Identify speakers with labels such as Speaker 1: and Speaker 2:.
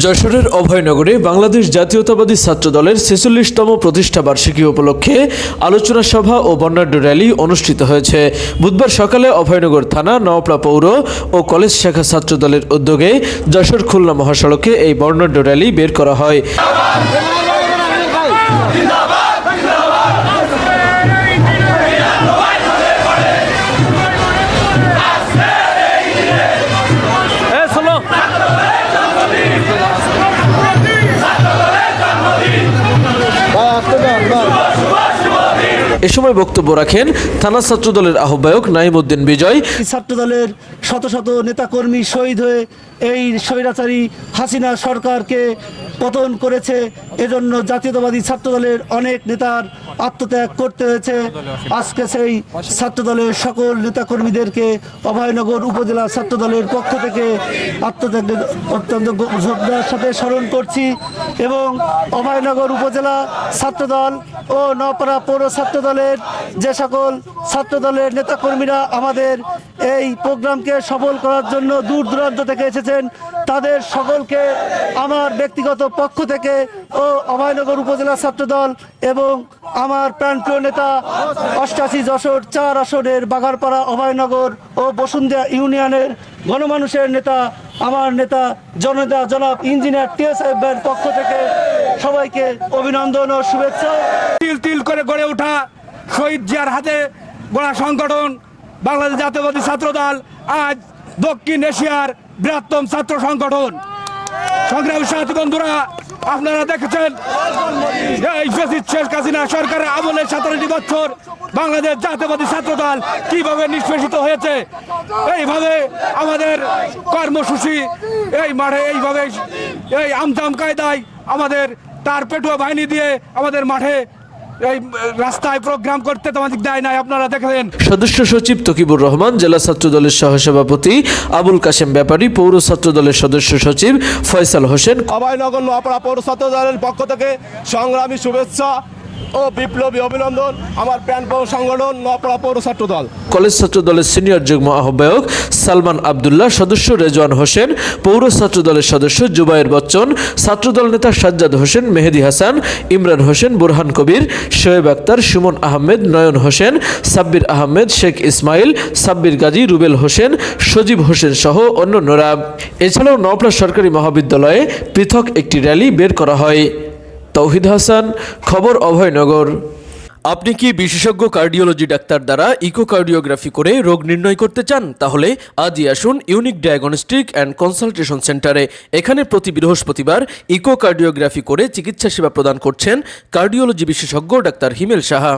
Speaker 1: যশোরের অভয়নগরে বাংলাদেশ জাতীয়তাবাদী ছাত্রদলের ৪৬তম প্রতিষ্ঠা বার্ষিকী উপলক্ষে আলোচনা সভা ও বর্ণাঢ্য র্যালি অনুষ্ঠিত হয়েছে। বুধবার সকালে অভয়নগর থানা, নওপাড়া পৌর ও কলেজ শাখা ছাত্রদলের উদ্যোগে যশোর খুলনা মহাসড়কে এই বর্ণাঢ্য র্যালি বের করা হয়। এ সময় বক্তব্য রাখেন থানা ছাত্রদলের আহ্বায়ক নাইমউদ্দিন বিজয়।
Speaker 2: ছাত্রদলের শত শত নেতাকর্মী শহীদ হয়ে এই স্বৈরাচারী হাসিনা সরকারকে পতন করেছে, এজন্য জাতীয়তাবাদী ছাত্রদলের অনেক নেতার আত্মত্যাগ করতে হয়েছে। আজকে সেই ছাত্রদলের সকল নেতাকর্মীদেরকে অভয়নগর উপজেলা ছাত্রদলের পক্ষ থেকে আত্মত্যাগের অত্যন্ত শ্রদ্ধার সাথে স্মরণ করছি এবং অভয়নগর উপজেলা ছাত্রদল ও নওপাড়া পৌর ছাত্রদলের যে সকল ছাত্রদলের নেতাকর্মীরা আমাদের এই প্রোগ্রামকে সফল করার জন্য দূর দূরান্ত থেকে এসেছেন, তাদের সকলকে আমার ব্যক্তিগত পক্ষ থেকে ও অভয়নগর উপজেলা ছাত্রদল এবং আমার প্রাণপ্রিয় নেতা ৮৮ যশোর ৪ আসনের বাগারপাড়া অভয়নগর ও বসুন্ধিয়া ইউনিয়নের গণমানুষের নেতা, আমার নেতা জননেতা জনাব ইঞ্জিনিয়ার টিএস সাহেবের পক্ষ থেকে সবাইকে অভিনন্দন ও শুভেচ্ছা।
Speaker 3: তিল তিল করে গড়ে ওঠা শহীদ জিয়ার হাতে গড়া সংগঠন বাংলাদেশ জাতীয়তাবাদী ছাত্রদল আজ দক্ষিণ এশিয়ার বৃহত্তম ছাত্র সংগঠন। সংগ্রামী সাথী বন্ধুরা, আপনারা দেখেছেন এই শেখ হাসিনা সরকারের আমলে ১৭টি বছর বাংলাদেশ জাতীয়তাবাদী ছাত্রদল কিভাবে নিষ্পেষিত হয়েছে। এইভাবে আমাদের কর্মসূচি এই মাঠে এইভাবে এই আমজাম কায়দায় আমাদের তার পেটুয়া বাহিনী দিয়ে আমাদের মাঠে এই রাস্তায় প্রোগ্রাম করতে তোমাদের দেয় নাই, আপনারা দেখেন।
Speaker 1: সদস্য সচিব তকিবুর রহমান, জেলা ছাত্রদলের সহসভাপতি আবুল কাশেম ব্যাপারী, পৌর ছাত্রদলের সদস্য সচিব ফয়সাল হোসেন,
Speaker 4: অভয়নগর নওপাড়া পৌর ছাত্রদলের পক্ষ থেকে সংগ্রামী শুভেচ্ছা ও বিপ্লবী অভিনন্দন আমার প্রাণপ্রিয় সংগঠন নওপাড়া পৌর ছাত্রদল।
Speaker 1: কলেজ ছাত্রদলের সিনিয়র যুগ্ম আহ্বায়ক সালমান আবদুল্লাহ, সদস্য রেজওয়ান হোসেন, পৌর ছাত্রদলের সদস্য জুবায়ের বচ্চন, ছাত্রদল নেতা সাজ্জাদ হোসেন, মেহেদি হাসান, ইমরান হোসেন, বুরহান কবির, শোয়েব আক্তার, সুমন আহমেদ, নয়ন হোসেন, সাব্বির আহমেদ, শেখ ইসমাইল, সাব্বির গাজী, রুবেল হোসেন, সজীব হোসেন সহ অন্যান্যরা। এছাড়াও নওপাড়া সরকারি মহাবিদ্যালয়ে পৃথক একটি র্যালি বের করা হয়। তৌহিদ হাসান, খবর অভয়নগর। আপনি কি বিশেষজ্ঞ কার্ডিওলজি ডাক্তার দ্বারা ইকোকার্ডিওগ্রাফি করে রোগ নির্ণয় করতে চান? তাহলে আজই আসুন ইউনিক ডায়াগনস্টিক অ্যান্ড কনসালটেশন সেন্টারে। এখানে প্রতি বৃহস্পতিবার ইকোকার্ডিওগ্রাফি করে চিকিৎসা সেবা প্রদান করছেন কার্ডিওলজি বিশেষজ্ঞ ডাক্তার হিমেল সাহা।